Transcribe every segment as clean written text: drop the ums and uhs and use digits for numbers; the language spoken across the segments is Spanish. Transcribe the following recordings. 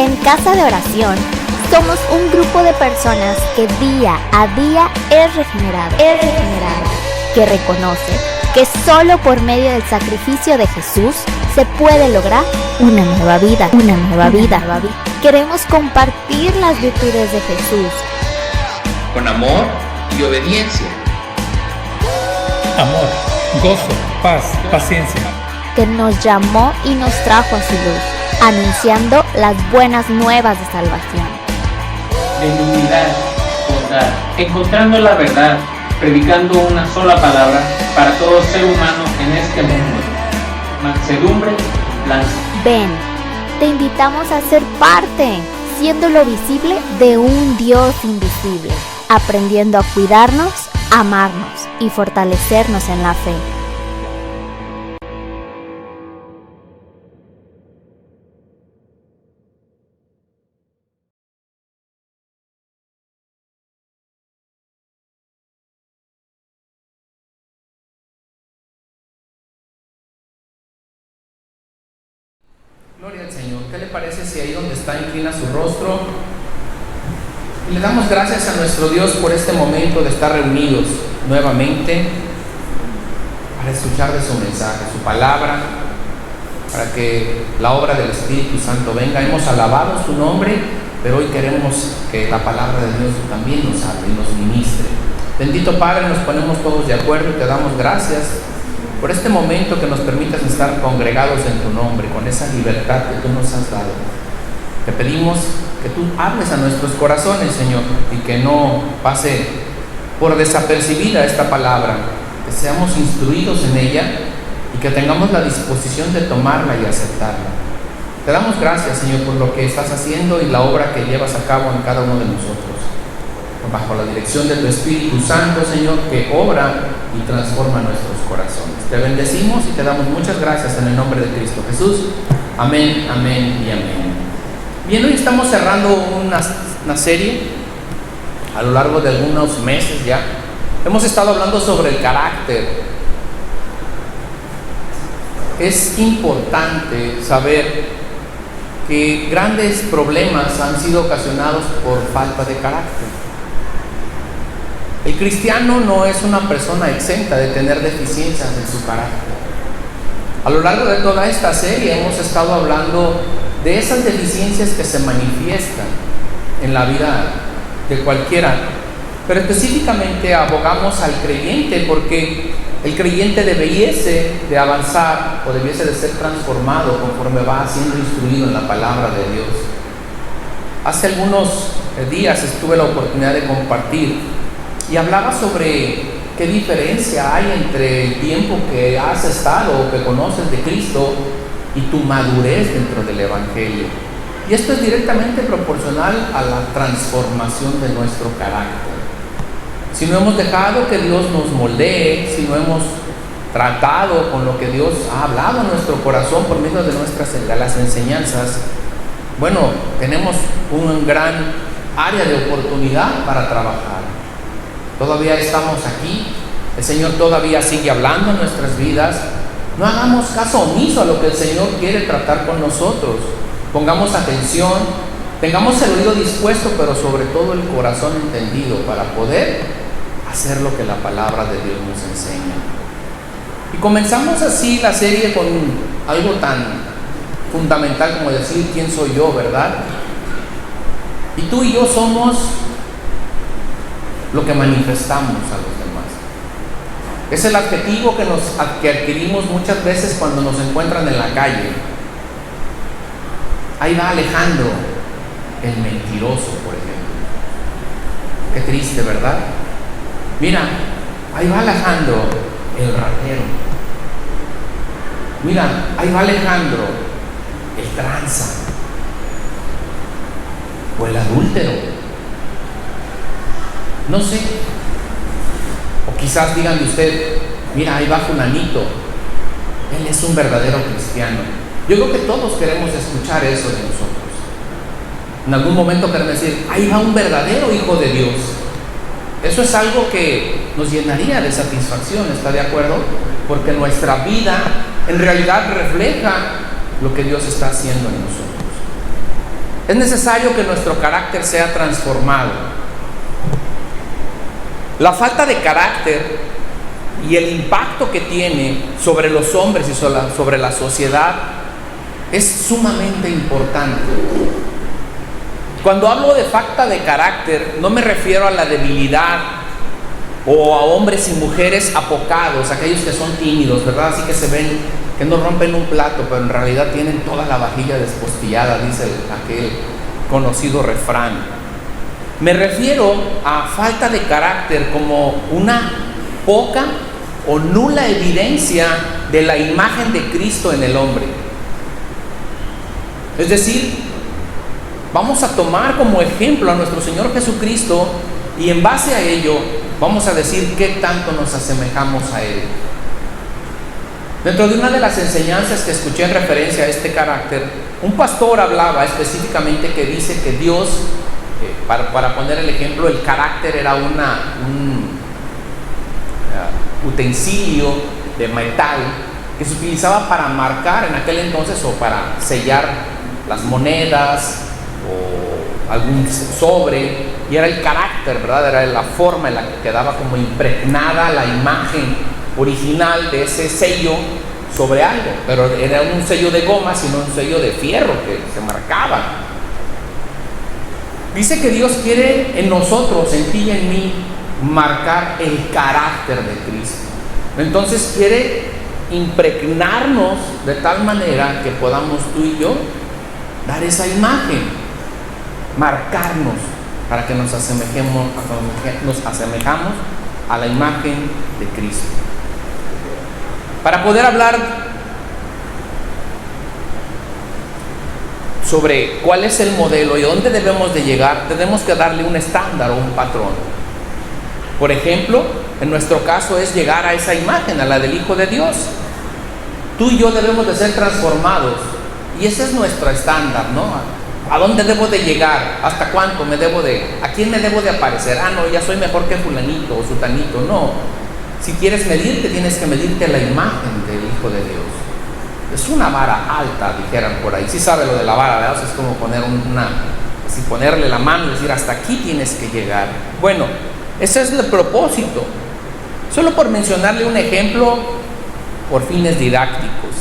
En Casa de Oración somos un grupo de personas que día a día es regenerado, que reconoce que solo por medio del sacrificio de Jesús se puede lograr una nueva vida. Queremos compartir las virtudes de Jesús con amor y obediencia. Amor, gozo, paz, paciencia. Que nos llamó y nos trajo a su luz, anunciando las buenas nuevas de salvación. En unidad, bondad, encontrando la verdad, predicando una sola palabra para todo ser humano en este mundo. Mansedumbre, blanca. Ven, te invitamos a ser parte, siendo lo visible de un Dios invisible, aprendiendo a cuidarnos, amarnos y fortalecernos en la fe. Gloria al Señor. ¿Qué le parece si ahí donde está inclina su rostro? Y le damos gracias a nuestro Dios por este momento de estar reunidos nuevamente para escuchar de su mensaje, su palabra, para que la obra del Espíritu Santo venga. Hemos alabado su nombre, pero hoy queremos que la palabra de Dios también nos hable y nos ministre. Bendito Padre, nos ponemos todos de acuerdo y te damos gracias por este momento que nos permitas estar congregados en tu nombre, con esa libertad que tú nos has dado. Te pedimos que tú hables a nuestros corazones, Señor, y que no pase por desapercibida esta palabra, que seamos instruidos en ella y que tengamos la disposición de tomarla y aceptarla. Te damos gracias, Señor, por lo que estás haciendo y la obra que llevas a cabo en cada uno de nosotros, bajo la dirección de tu Espíritu Santo, Señor, que obra y transforma nuestros corazones. Te bendecimos y te damos muchas gracias en el nombre de Cristo Jesús. Amén, amén y amén. Bien, hoy estamos cerrando una serie a lo largo de algunos meses ya. Hemos estado hablando sobre el carácter. Es importante saber que grandes problemas han sido ocasionados por falta de carácter. El cristiano no es una persona exenta de tener deficiencias en su carácter. A lo largo de toda esta serie hemos estado hablando de esas deficiencias que se manifiestan en la vida de cualquiera, pero específicamente abogamos al creyente porque el creyente debiese de avanzar o debiese de ser transformado conforme va siendo instruido en la palabra de Dios. Hace algunos días tuve la oportunidad de compartir y hablaba sobre qué diferencia hay entre el tiempo que has estado o que conoces de Cristo y tu madurez dentro del Evangelio. Y esto es directamente proporcional a la transformación de nuestro carácter. Si no hemos dejado que Dios nos moldee, si no hemos tratado con lo que Dios ha hablado en nuestro corazón por medio de las enseñanzas, bueno, tenemos un gran área de oportunidad para trabajar. Todavía estamos aquí, el Señor todavía sigue hablando en nuestras vidas. No hagamos caso omiso a lo que el Señor quiere tratar con nosotros. Pongamos atención, tengamos el oído dispuesto, pero sobre todo el corazón entendido para poder hacer lo que la palabra de Dios nos enseña. Y comenzamos así la serie con algo tan fundamental como decir quién soy yo, ¿verdad? Y tú y yo somos lo que manifestamos a los demás. Es el adjetivo que adquirimos muchas veces cuando nos encuentran en la calle. Ahí va Alejandro, el mentiroso, por ejemplo. Qué triste, ¿verdad? Mira, ahí va Alejandro, el ratero. Mira, ahí va Alejandro, el tranza. O el adúltero. No sé, o quizás digan de usted, mira, ahí va fulanito, él es un verdadero cristiano. Yo creo que todos queremos escuchar eso de nosotros. En algún momento queremos decir, ahí va un verdadero hijo de Dios. Eso es algo que nos llenaría de satisfacción, ¿está de acuerdo? Porque nuestra vida en realidad refleja lo que Dios está haciendo en nosotros. Es necesario que nuestro carácter sea transformado. La falta de carácter y el impacto que tiene sobre los hombres y sobre la sociedad es sumamente importante. Cuando hablo de falta de carácter, no me refiero a la debilidad o a hombres y mujeres apocados, aquellos que son tímidos, ¿verdad? Así que se ven, que no rompen un plato, pero en realidad tienen toda la vajilla despostillada, dice aquel conocido refrán. Me refiero a falta de carácter como una poca o nula evidencia de la imagen de Cristo en el hombre. Es decir, vamos a tomar como ejemplo a nuestro Señor Jesucristo y en base a ello vamos a decir qué tanto nos asemejamos a Él. Dentro de una de las enseñanzas que escuché en referencia a este carácter, un pastor hablaba específicamente que dice que Dios, para poner el ejemplo, el carácter era un utensilio de metal que se utilizaba para marcar en aquel entonces o para sellar las monedas o algún sobre, y era el carácter, ¿verdad? Era la forma en la que quedaba como impregnada la imagen original de ese sello sobre algo, pero era un sello de goma, sino un sello de fierro que se marcaba. Dice que Dios quiere en nosotros, en ti y en mí, marcar el carácter de Cristo. Entonces quiere impregnarnos de tal manera que podamos tú y yo dar esa imagen, marcarnos para que nos asemejamos a la imagen de Cristo. Para poder hablar sobre cuál es el modelo y dónde debemos de llegar, tenemos que darle un estándar o un patrón. Por ejemplo, en nuestro caso es llegar a esa imagen, a la del Hijo de Dios. Tú y yo debemos de ser transformados y ese es nuestro estándar, ¿no? ¿A dónde debo de llegar? ¿Hasta cuánto a quién me debo de aparecer? Ah, no, ya soy mejor que fulanito o sutanito. No, si quieres medirte, tienes que medirte a la imagen del Hijo de Dios. Es una vara alta, dijeran por ahí. Sí sabe lo de la vara, ¿verdad? Es como ponerle la mano y decir, hasta aquí tienes que llegar. Bueno, ese es el propósito. Solo por mencionarle un ejemplo por fines didácticos.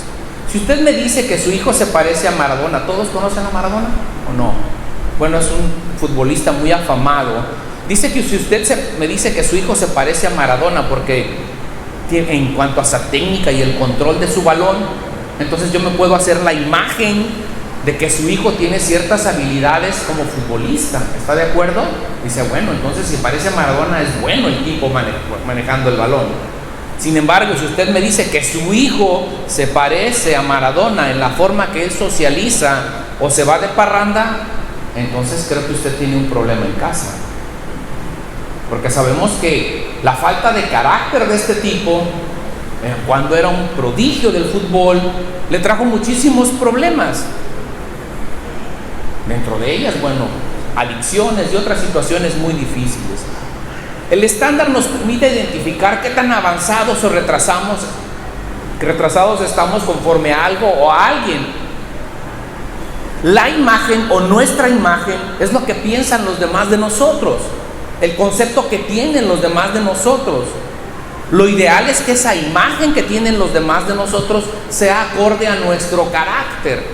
Si usted me dice que su hijo se parece a Maradona, ¿todos conocen a Maradona o no? Bueno, es un futbolista muy afamado. Dice que si usted me dice que su hijo se parece a Maradona porque en cuanto a esa técnica y el control de su balón, entonces yo me puedo hacer la imagen de que su hijo tiene ciertas habilidades como futbolista. ¿Está de acuerdo? Dice, bueno, entonces si parece a Maradona es bueno el tipo manejando el balón. Sin embargo, si usted me dice que su hijo se parece a Maradona en la forma que él socializa o se va de parranda, entonces creo que usted tiene un problema en casa. Porque sabemos que la falta de carácter de este tipo, cuando era un prodigio del fútbol, le trajo muchísimos problemas. Dentro de ellas, bueno, adicciones y otras situaciones muy difíciles. El estándar nos permite identificar qué tan avanzados o retrasados estamos conforme a algo o a alguien. La imagen o nuestra imagen es lo que piensan los demás de nosotros, el concepto que tienen los demás de nosotros. Lo ideal es que esa imagen que tienen los demás de nosotros sea acorde a nuestro carácter.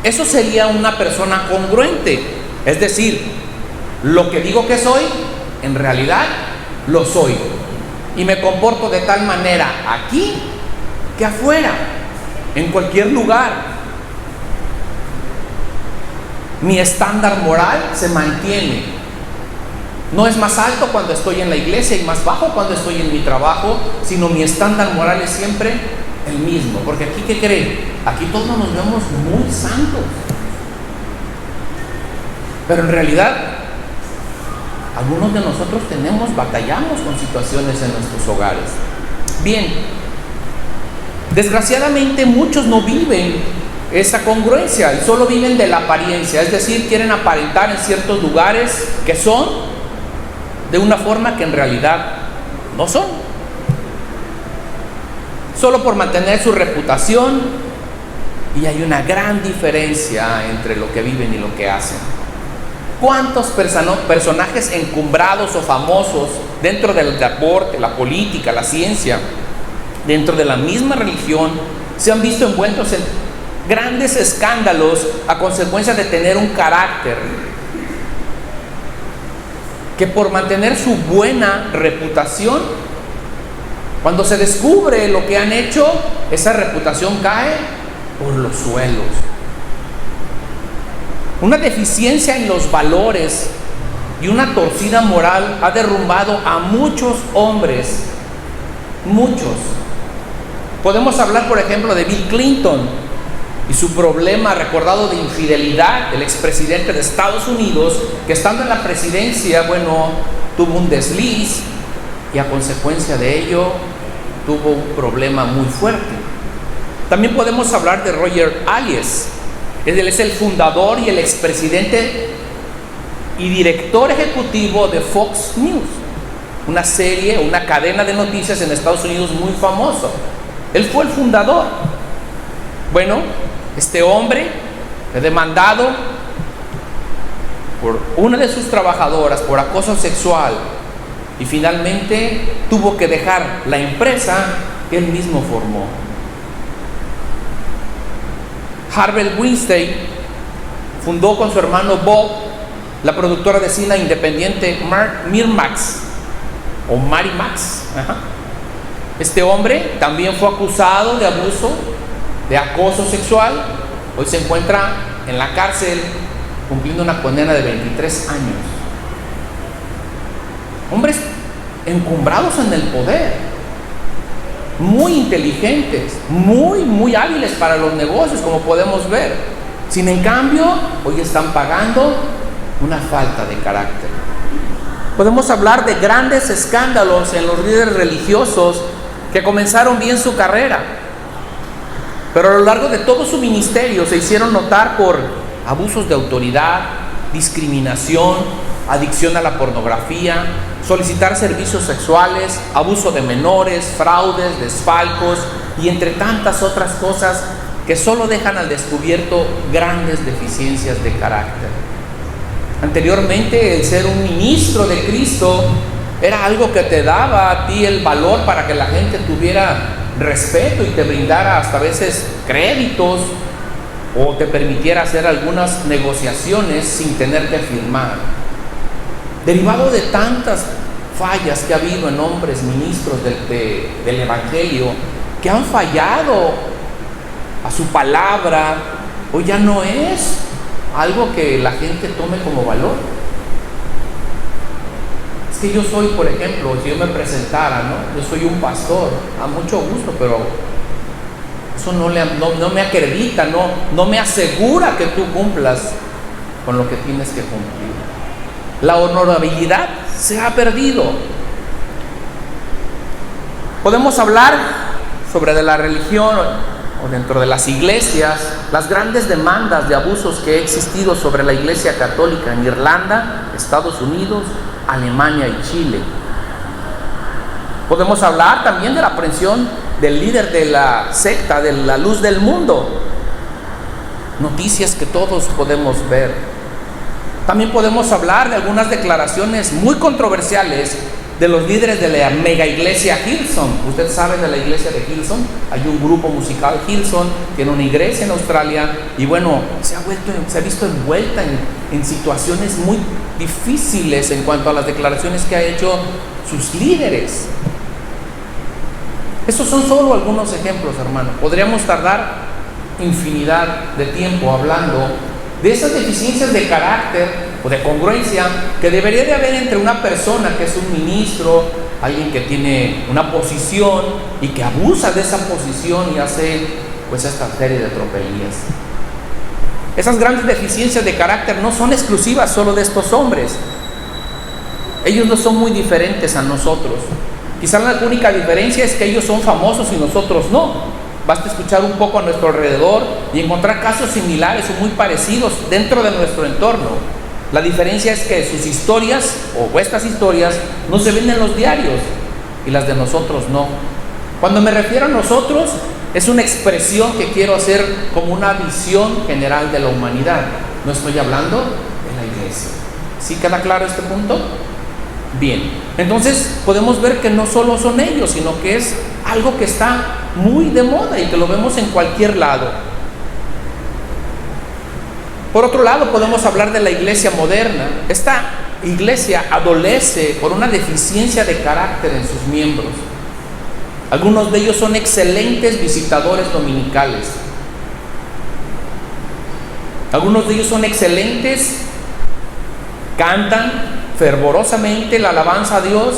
Eso sería una persona congruente, es decir, lo que digo que soy, en realidad lo soy, y me comporto de tal manera aquí que afuera, en cualquier lugar. Mi estándar moral se mantiene. No es más alto cuando estoy en la iglesia y más bajo cuando estoy en mi trabajo, sino mi estándar moral es siempre el mismo. Porque aquí, ¿qué creen? Aquí todos nos vemos muy santos, pero en realidad algunos de nosotros batallamos con situaciones en nuestros hogares. Bien, desgraciadamente muchos no viven esa congruencia y solo viven de la apariencia, es decir, quieren aparentar en ciertos lugares que son de una forma que en realidad no son, solo por mantener su reputación y hay una gran diferencia entre lo que viven y lo que hacen. ¿Cuántos personajes encumbrados o famosos dentro del deporte, la política, la ciencia, dentro de la misma religión, se han visto envueltos en grandes escándalos a consecuencia de tener un carácter que, por mantener su buena reputación, cuando se descubre lo que han hecho, esa reputación cae por los suelos? Una deficiencia en los valores y una torcida moral ha derrumbado a muchos hombres, muchos. Podemos hablar, por ejemplo, de Bill Clinton y su problema recordado de infidelidad del expresidente de Estados Unidos, que estando en la presidencia, tuvo un desliz y a consecuencia de ello tuvo un problema muy fuerte. También podemos hablar de Roger Ailes. Él es el fundador y el expresidente y director ejecutivo de Fox News, una serie, una cadena de noticias en Estados Unidos muy famoso. Él fue el fundador. Este hombre fue demandado por una de sus trabajadoras por acoso sexual y finalmente tuvo que dejar la empresa que él mismo formó. Harvey Weinstein fundó con su hermano Bob la productora de cine independiente Miramax o Marimax. Este hombre también fue acusado de abuso, de acoso sexual. Hoy se encuentra en la cárcel cumpliendo una condena de 23 años. Hombres encumbrados en el poder, muy inteligentes, muy hábiles para los negocios, como podemos ver. Sin en cambio, hoy están pagando una falta de carácter. Podemos hablar de grandes escándalos en los líderes religiosos que comenzaron bien su carrera, pero a lo largo de todo su ministerio se hicieron notar por abusos de autoridad, discriminación, adicción a la pornografía, solicitar servicios sexuales, abuso de menores, fraudes, desfalcos y entre tantas otras cosas que solo dejan al descubierto grandes deficiencias de carácter. Anteriormente, el ser un ministro de Cristo era algo que te daba a ti el valor para que la gente tuviera respeto y te brindara hasta a veces créditos o te permitiera hacer algunas negociaciones sin tener que firmar. Derivado de tantas fallas que ha habido en hombres ministros del Evangelio que han fallado a su palabra, hoy ya no es algo que la gente tome como valor. Es que yo soy, por ejemplo, si yo me presentara, yo soy un pastor, a mucho gusto, pero eso no me acredita, no me asegura que tú cumplas con lo que tienes que cumplir. La honorabilidad se ha perdido. Podemos hablar sobre de la religión o dentro de las iglesias, las grandes demandas de abusos que ha existido sobre la Iglesia Católica en Irlanda, Estados Unidos, Alemania y Chile. Podemos hablar también de la aprehensión del líder de la secta de la Luz del Mundo. Noticias que todos podemos ver. También podemos hablar de algunas declaraciones muy controversiales de los líderes de la mega iglesia Hillsong. Usted sabe de la iglesia de Hillsong. Hay un grupo musical Hillsong, tiene una iglesia en Australia y se ha visto envuelta en situaciones muy difíciles en cuanto a las declaraciones que ha hecho sus líderes. Estos son solo algunos ejemplos, hermano. Podríamos tardar infinidad de tiempo hablando de esas deficiencias de carácter o de congruencia que debería de haber entre una persona que es un ministro, alguien que tiene una posición y que abusa de esa posición y hace esta serie de tropelías. Esas grandes deficiencias de carácter no son exclusivas solo de estos hombres. Ellos no son muy diferentes a nosotros. Quizás la única diferencia es que ellos son famosos y nosotros no. Basta escuchar un poco a nuestro alrededor y encontrar casos similares o muy parecidos dentro de nuestro entorno. La diferencia es que sus historias o vuestras historias no se ven en los diarios y las de nosotros no. Cuando me refiero a nosotros, Es una expresión que quiero hacer como una visión general de la humanidad. No estoy hablando de la iglesia. ¿Sí queda claro este punto? Bien, entonces podemos ver que no solo son ellos, sino que es algo que está muy de moda y que lo vemos en cualquier lado. Por otro lado, podemos hablar de la iglesia moderna. Esta iglesia adolece por una deficiencia de carácter en sus miembros. Algunos de ellos son excelentes visitadores dominicales. Algunos de ellos son excelentes, cantan fervorosamente la alabanza a Dios,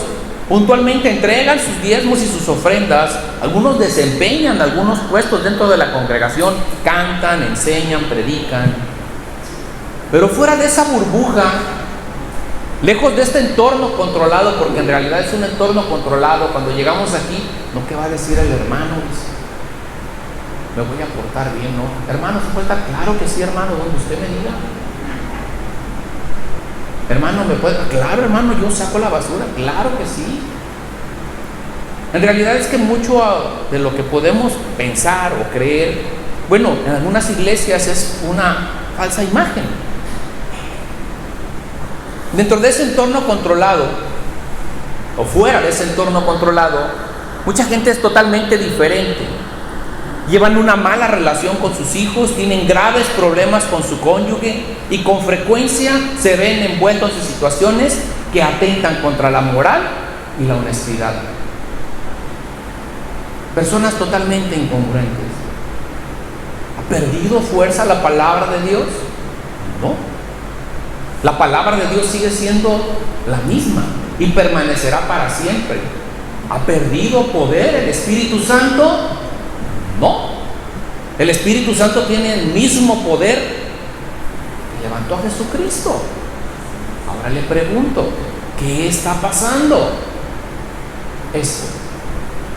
puntualmente entregan sus diezmos y sus ofrendas. Algunos desempeñan algunos puestos dentro de la congregación, cantan, enseñan, predican. Pero fuera de esa burbuja, lejos de este entorno controlado, porque en realidad es un entorno controlado, cuando llegamos aquí, ¿no? ¿Qué va a decir el hermano? Me voy a portar bien, ¿no? Hermano, ¿se puede estar? Claro que sí, hermano, donde usted me diga. Hermano, ¿me puede? Claro, hermano, yo saco la basura. Claro que sí. En realidad es que mucho de lo que podemos pensar o creer, bueno, en algunas iglesias es una falsa imagen. Dentro de ese entorno controlado, o fuera de ese entorno controlado, mucha gente es totalmente diferente. Llevan una mala relación con sus hijos, tienen graves problemas con su cónyuge y con frecuencia se ven envueltos en situaciones que atentan contra la moral y la honestidad. Personas totalmente incongruentes. ¿Ha perdido fuerza la palabra de Dios? No. La palabra de Dios sigue siendo la misma y permanecerá para siempre. ¿Ha perdido poder el Espíritu Santo? No. El Espíritu Santo tiene el mismo poder que levantó a Jesucristo. Ahora le pregunto, ¿qué está pasando? Esto,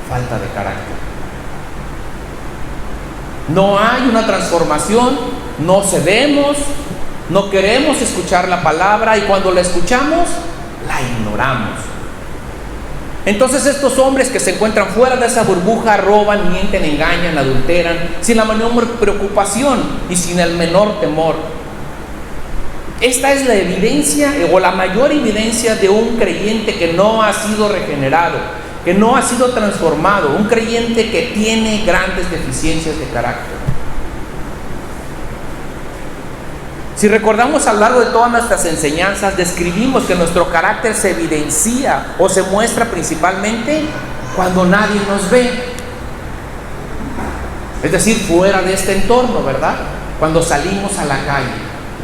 falta de carácter. No hay una transformación, no cedemos, no queremos escuchar la palabra y cuando la escuchamos, la ignoramos. Entonces estos hombres que se encuentran fuera de esa burbuja roban, mienten, engañan, adulteran, sin la menor preocupación y sin el menor temor. Esta es la evidencia o la mayor evidencia de un creyente que no ha sido regenerado, que no ha sido transformado, un creyente que tiene grandes deficiencias de carácter. Si recordamos a lo largo de todas nuestras enseñanzas, describimos que nuestro carácter se evidencia o se muestra principalmente cuando nadie nos ve. Es decir, fuera de este entorno, ¿verdad? Cuando salimos a la calle,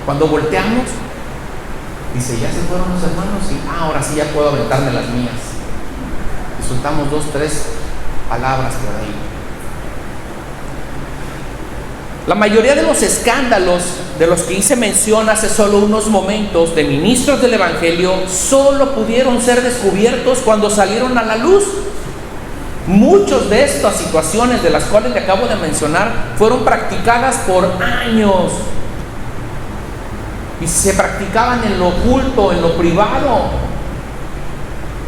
cuando volteamos, dice, ¿ya se fueron los hermanos? Sí, ahora sí ya puedo aventarme las mías. Y soltamos 2, 3 palabras por ahí. La mayoría de los escándalos de los que hice mención hace solo unos momentos de ministros del Evangelio solo pudieron ser descubiertos cuando salieron a la luz. Muchas de estas situaciones de las cuales le acabo de mencionar fueron practicadas por años y se practicaban en lo oculto, en lo privado.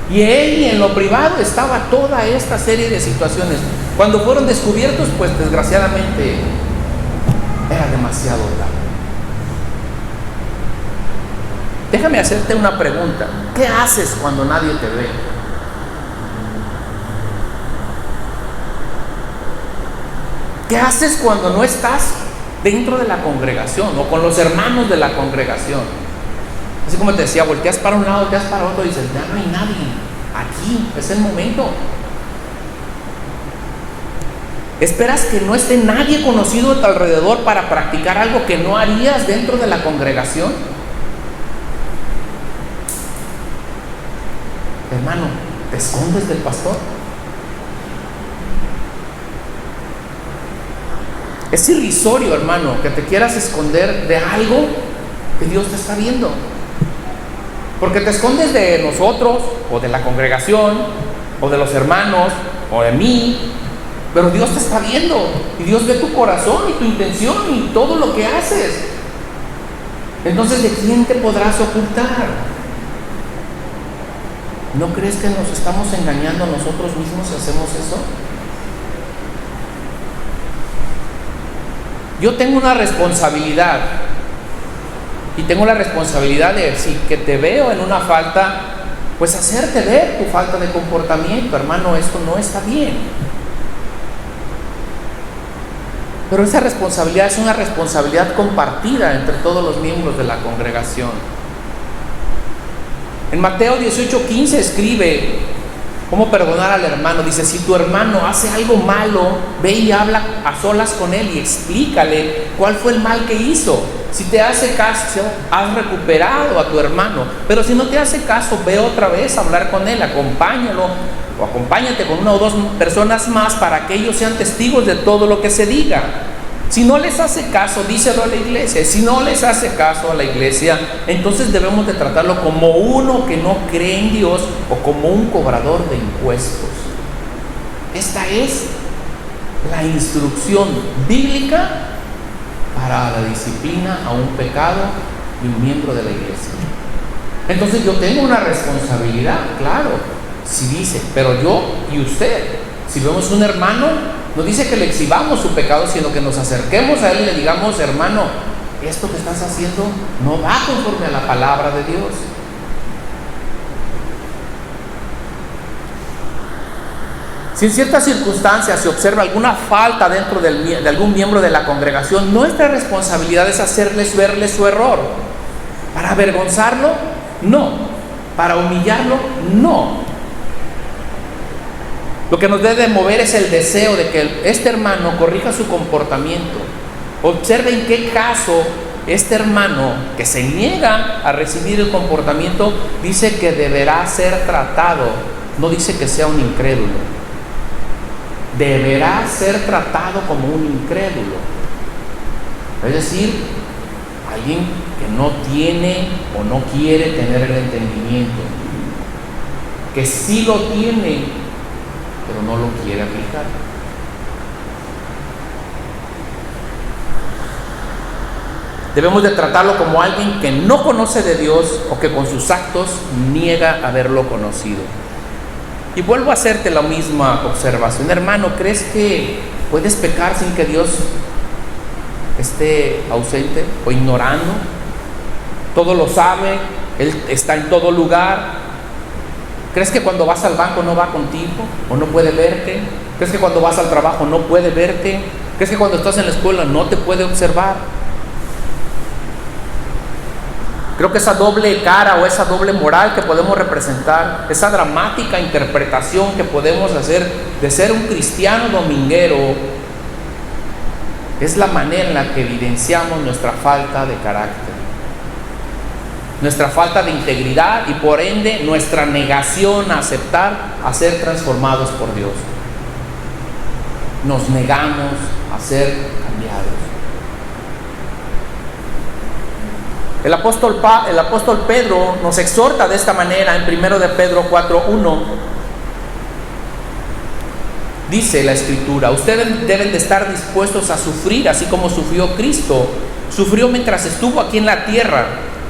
Y ahí en lo privado estaba toda esta serie de situaciones. Cuando fueron descubiertos, pues desgraciadamente era demasiado tarde. Déjame hacerte una pregunta. ¿Qué haces cuando nadie te ve? ¿Qué haces cuando no estás dentro de la congregación o con los hermanos de la congregación? Así como te decía, volteas para un lado, volteas para otro y dices, ya no hay nadie. Aquí es el momento. ¿Esperas que no esté nadie conocido a tu alrededor para practicar algo que no harías dentro de la congregación? Hermano, ¿te escondes del pastor? Es irrisorio, hermano, que te quieras esconder de algo que Dios te está viendo. Porque te escondes de nosotros, o de la congregación, o de los hermanos, o de mí. Pero Dios te está viendo y Dios ve tu corazón y tu intención y todo lo que haces. Entonces, ¿de quién te podrás ocultar? ¿No crees que nos estamos engañando a nosotros mismos si hacemos eso? yo tengo una responsabilidad. Y tengo la responsabilidad de, si que te veo en una falta, pues hacerte ver tu falta de comportamiento. Hermano, esto no está bien. Pero esa responsabilidad es una responsabilidad compartida entre todos los miembros de la congregación. En Mateo 18:15 escribe cómo perdonar al hermano. Dice, si tu hermano hace algo malo, ve y habla a solas con él y explícale cuál fue el mal que hizo. Si te hace caso, has recuperado a tu hermano. Pero si no te hace caso, ve otra vez a hablar con él, acompáñalo o acompáñate con una o dos personas más para que ellos sean testigos de todo lo que se diga. Si no les hace caso, díselo a la iglesia. Si no les hace caso a la iglesia, entonces debemos de tratarlo como uno que no cree en Dios o como un cobrador de impuestos. Esta es la instrucción bíblica para la disciplina a un pecado de un miembro de la iglesia. Entonces yo tengo una responsabilidad, claro. Si dice, pero yo y usted, si vemos un hermano, no dice que le exhibamos su pecado, sino que nos acerquemos a él y le digamos, hermano, esto que estás haciendo no va conforme a la palabra de Dios. Si en ciertas circunstancias se observa alguna falta dentro de algún miembro de la congregación, nuestra responsabilidad es hacerles verle su error. ¿Para avergonzarlo? No. ¿Para humillarlo? No. Lo que nos debe mover es el deseo de que este hermano corrija su comportamiento. Observe en qué caso este hermano que se niega a recibir el comportamiento dice que deberá ser tratado. No dice que sea un incrédulo. Deberá ser tratado como un incrédulo. Es decir, alguien que no tiene o no quiere tener el entendimiento, que sí lo tiene, pero no lo quiere aplicar. Debemos de tratarlo como alguien que no conoce de Dios o que con sus actos niega haberlo conocido. Y vuelvo a hacerte la misma observación. Hermano, ¿crees que puedes pecar sin que Dios esté ausente o ignorando? Todo lo sabe, Él está en todo lugar. ¿Crees que cuando vas al banco no va contigo o no puede verte? ¿Crees que cuando vas al trabajo no puede verte? ¿Crees que cuando estás en la escuela no te puede observar? Creo que esa doble cara o esa doble moral que podemos representar, esa dramática interpretación que podemos hacer de ser un cristiano dominguero, es la manera en la que evidenciamos nuestra falta de carácter, nuestra falta de integridad y por ende nuestra negación a aceptar a ser transformados por Dios. Nos negamos a ser cambiados. El apóstol Pedro nos exhorta de esta manera en 1 de Pedro 4:1. Dice la Escritura: ustedes deben de estar dispuestos a sufrir así como sufrió Cristo. Sufrió mientras estuvo aquí en la tierra.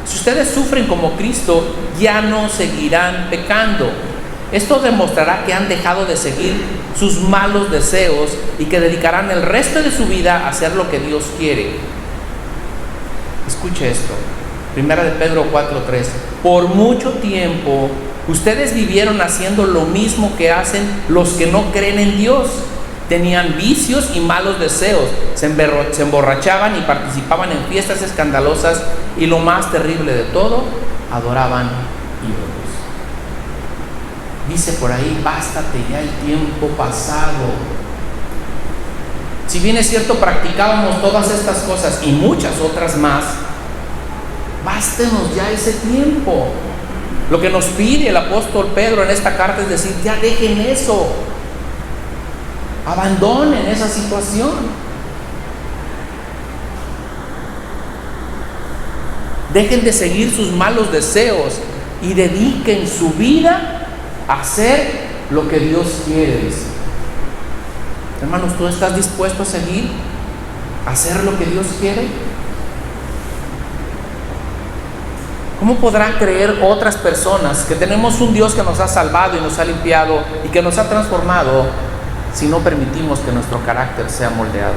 Si ustedes sufren como Cristo, ya no seguirán pecando. Esto demostrará que han dejado de seguir sus malos deseos y que dedicarán el resto de su vida a hacer lo que Dios quiere. Escuche esto. 1 de Pedro 4:3. Por mucho tiempo ustedes vivieron haciendo lo mismo que hacen los que no creen en Dios. Tenían vicios y malos deseos, se emborrachaban y participaban en fiestas escandalosas y lo más terrible de todo, adoraban ídolos. Dice por ahí: bástate ya el tiempo pasado. Si bien es cierto, practicábamos todas estas cosas y muchas otras más, bástenos ya ese tiempo. Lo que nos pide el apóstol Pedro en esta carta es decir: ya dejen eso, abandonen esa situación, dejen de seguir sus malos deseos y dediquen su vida a hacer lo que Dios quiere. Hermanos, ¿tú estás dispuesto a seguir, a hacer lo que Dios quiere? ¿Cómo podrán creer otras personas que tenemos un Dios que nos ha salvado y nos ha limpiado y que nos ha transformado si no permitimos que nuestro carácter sea moldeado?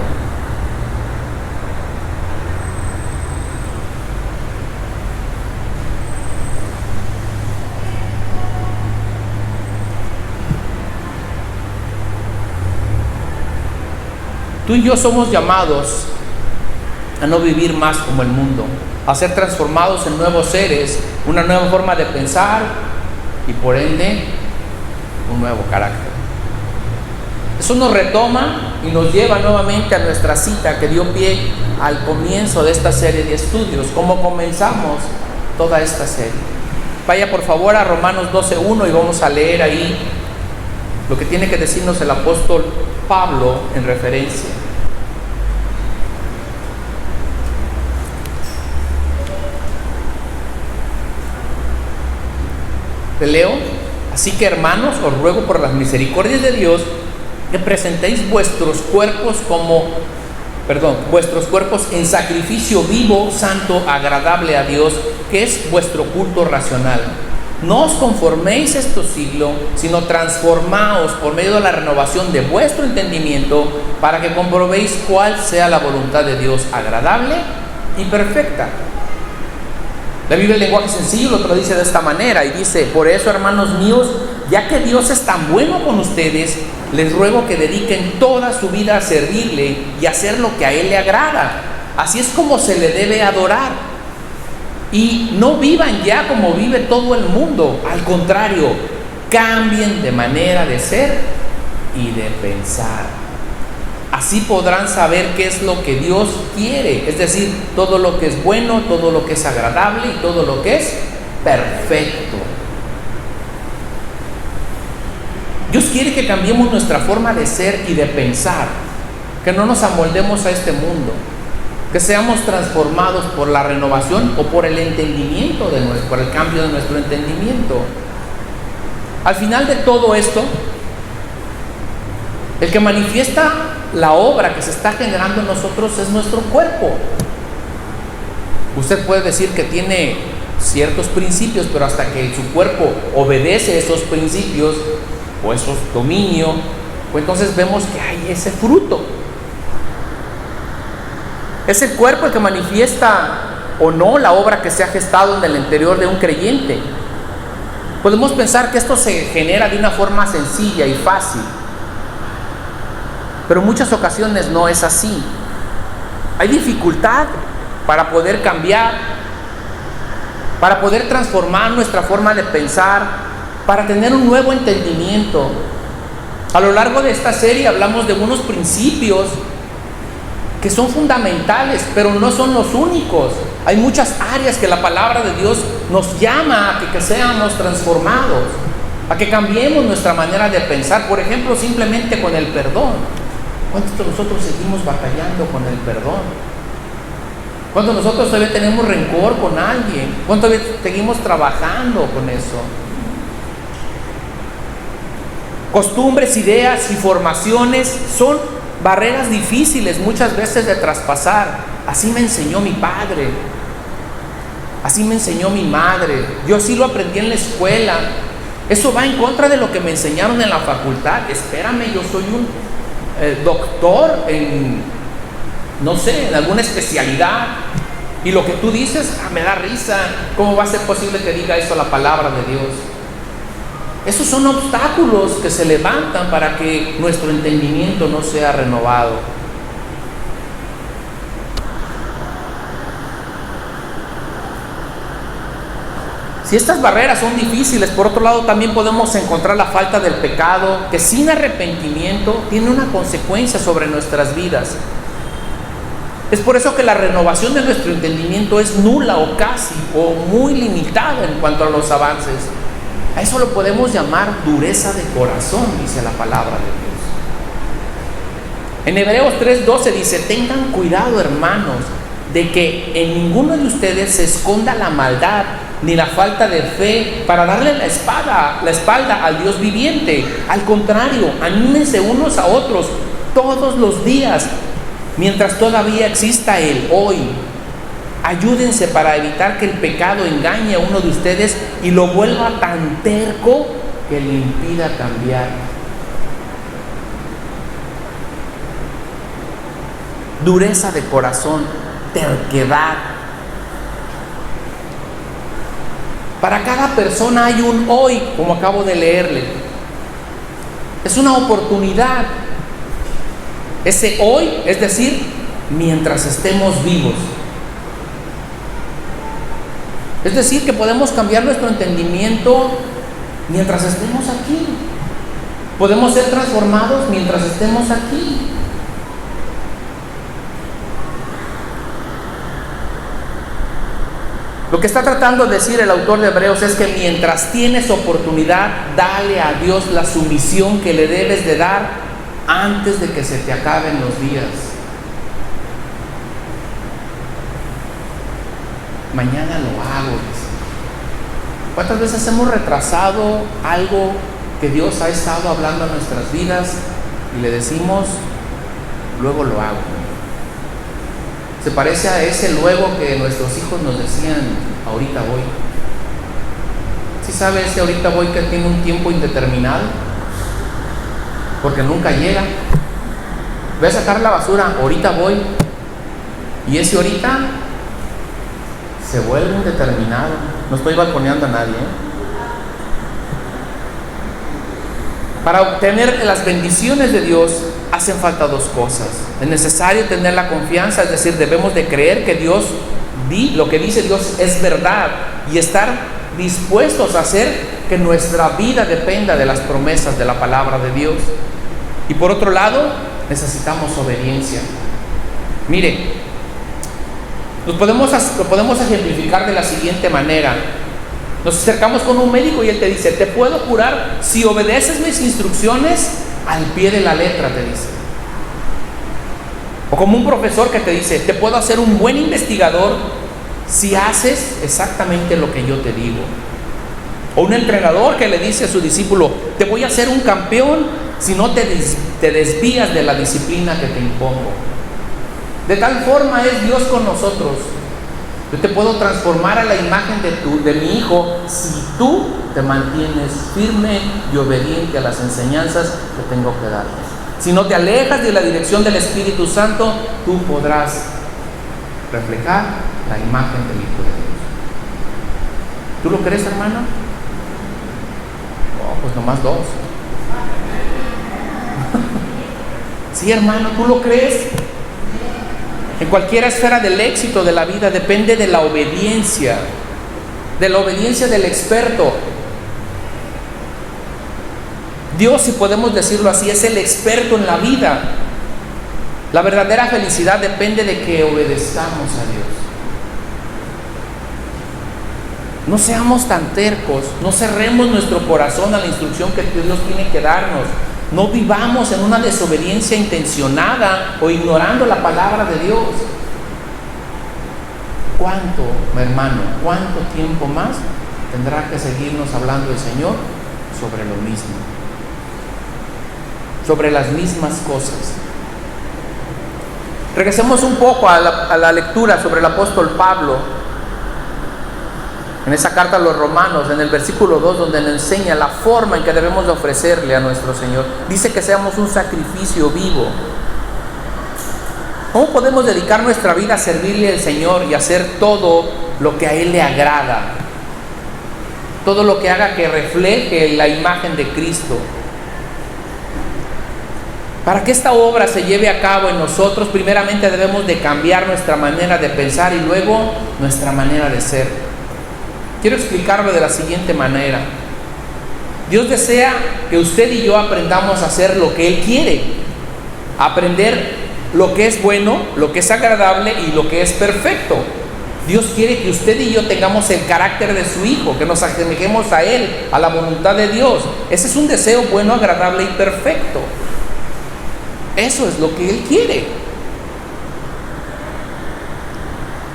Tú y yo somos llamados a no vivir más como el mundo, a ser transformados en nuevos seres, una nueva forma de pensar y por ende un nuevo carácter. Eso nos retoma y nos lleva nuevamente a nuestra cita que dio pie al comienzo de esta serie de estudios, como comenzamos toda esta serie. Vaya por favor a Romanos 12:1 y vamos a leer ahí lo que tiene que decirnos el apóstol Pablo en referencia. Te leo: así que hermanos, os ruego por las misericordias de Dios que presentéis vuestros cuerpos en sacrificio vivo, santo, agradable a Dios, que es vuestro culto racional. No os conforméis a este siglo, sino transformaos por medio de la renovación de vuestro entendimiento, para que comprobéis cuál sea la voluntad de Dios, agradable y perfecta. La Biblia en lenguaje sencillo lo dice de esta manera y dice: por eso, hermanos míos, ya que Dios es tan bueno con ustedes, les ruego que dediquen toda su vida a servirle y a hacer lo que a Él le agrada. Así es como se le debe adorar. Y no vivan ya como vive todo el mundo. Al contrario, cambien de manera de ser y de pensar. Así podrán saber qué es lo que Dios quiere, es decir, todo lo que es bueno, todo lo que es agradable y todo lo que es perfecto. Dios quiere que cambiemos nuestra forma de ser y de pensar, que no nos amoldemos a este mundo, que seamos transformados por la renovación o por el entendimiento por el cambio de nuestro entendimiento. Al final de todo esto, el que manifiesta la obra que se está generando en nosotros es nuestro cuerpo. Usted puede decir que tiene ciertos principios, pero hasta que su cuerpo obedece esos principios o esos dominios, pues entonces vemos que hay ese fruto. Es el cuerpo el que manifiesta o no la obra que se ha gestado en el interior de un creyente. Podemos pensar que esto se genera de una forma sencilla y fácil, pero en muchas ocasiones no es así. Hay dificultad para poder cambiar, para poder transformar nuestra forma de pensar, para tener un nuevo entendimiento. A lo largo de esta serie hablamos de unos principios que son fundamentales, pero no son los únicos. Hay muchas áreas que la palabra de Dios nos llama a que seamos transformados, a que cambiemos nuestra manera de pensar. Por ejemplo, simplemente con el perdón. ¿Cuántos de nosotros seguimos batallando con el perdón? ¿Cuántos de nosotros todavía tenemos rencor con alguien? ¿Cuántos todavía seguimos trabajando con eso? Costumbres, ideas y formaciones son barreras difíciles muchas veces de traspasar. Así me enseñó mi padre, así me enseñó mi madre, yo así lo aprendí en la escuela. Eso va en contra de lo que me enseñaron en la facultad. Espérame, yo soy un doctor en, no sé, en alguna especialidad, y lo que tú dices me da risa. ¿Cómo va a ser posible que diga eso la palabra de Dios? Esos son obstáculos que se levantan para que nuestro entendimiento no sea renovado. Si estas barreras son difíciles, por otro lado también podemos encontrar la falta del pecado, que sin arrepentimiento tiene una consecuencia sobre nuestras vidas. Es por eso que la renovación de nuestro entendimiento es nula o casi o muy limitada en cuanto a los avances. A eso lo podemos llamar dureza de corazón, dice la palabra de Dios. En Hebreos 3:12 dice: tengan cuidado, hermanos, de que en ninguno de ustedes se esconda la maldad ni la falta de fe para darle la espalda al Dios viviente. Al contrario, anímense unos a otros todos los días, mientras todavía exista el hoy. Ayúdense para evitar que el pecado engañe a uno de ustedes y lo vuelva tan terco que le impida cambiar. Dureza de corazón, terquedad. Para cada persona hay un hoy, como acabo de leerle. Es una oportunidad. Ese hoy, es decir, mientras estemos vivos. Es decir, que podemos cambiar nuestro entendimiento mientras estemos aquí. Podemos ser transformados mientras estemos aquí. Lo que está tratando de decir el autor de Hebreos es que mientras tienes oportunidad, dale a Dios la sumisión que le debes de dar antes de que se te acaben los días. Mañana lo hago, dice. ¿Cuántas veces hemos retrasado algo que Dios ha estado hablando en nuestras vidas y le decimos, luego lo hago? Se parece a ese luego que nuestros hijos nos decían, ahorita voy. ¿Sí sabe ese ahorita voy que tiene un tiempo indeterminado? Porque nunca llega. Voy a sacar la basura, ahorita voy. Y ese ahorita se vuelve indeterminado. No estoy balconeando a nadie, Para obtener las bendiciones de Dios hacen falta dos cosas. Es necesario tener la confianza, es decir, debemos de creer que Dios, lo que dice Dios es verdad, y estar dispuestos a hacer que nuestra vida dependa de las promesas de la palabra de Dios. Y por otro lado, necesitamos obediencia. Mire, lo podemos ejemplificar de la siguiente manera. Nos acercamos con un médico y él te dice, te puedo curar si obedeces mis instrucciones al pie de la letra, te dice. O como un profesor que te dice, te puedo hacer un buen investigador si haces exactamente lo que yo te digo. O un entrenador que le dice a su discípulo, te voy a hacer un campeón si no te desvías de la disciplina que te impongo. De tal forma es Dios con nosotros. Yo te puedo transformar a la imagen de mi hijo si tú te mantienes firme y obediente a las enseñanzas que tengo que darte. Si no te alejas de la dirección del Espíritu Santo, tú podrás reflejar la imagen del Hijo de Dios. ¿Tú lo crees, hermano? Oh, pues nomás dos. Sí, hermano, ¿tú lo crees? En cualquier esfera del éxito de la vida depende de la obediencia del experto. Dios, si podemos decirlo así, es el experto en la vida. La verdadera felicidad depende de que obedezcamos a Dios. No seamos tan tercos, no cerremos nuestro corazón a la instrucción que Dios tiene que darnos. No vivamos en una desobediencia intencionada o ignorando la palabra de Dios. ¿Cuánto, mi hermano, cuánto tiempo más tendrá que seguirnos hablando el Señor sobre lo mismo? Sobre las mismas cosas. Regresemos un poco a la lectura sobre el apóstol Pablo. En esa carta a los Romanos, en el versículo 2, donde nos enseña la forma en que debemos de ofrecerle a nuestro Señor. Dice que seamos un sacrificio vivo. ¿Cómo podemos dedicar nuestra vida a servirle al Señor y hacer todo lo que a Él le agrada? Todo lo que haga que refleje la imagen de Cristo. Para que esta obra se lleve a cabo en nosotros, primeramente debemos de cambiar nuestra manera de pensar y luego nuestra manera de ser. Quiero explicarlo de la siguiente manera. Dios desea que usted y yo aprendamos a hacer lo que Él quiere. Aprender lo que es bueno, lo que es agradable y lo que es perfecto. Dios quiere que usted y yo tengamos el carácter de su Hijo, que nos asemejemos a Él, a la voluntad de Dios. Ese es un deseo bueno, agradable y perfecto. Eso es lo que Él quiere.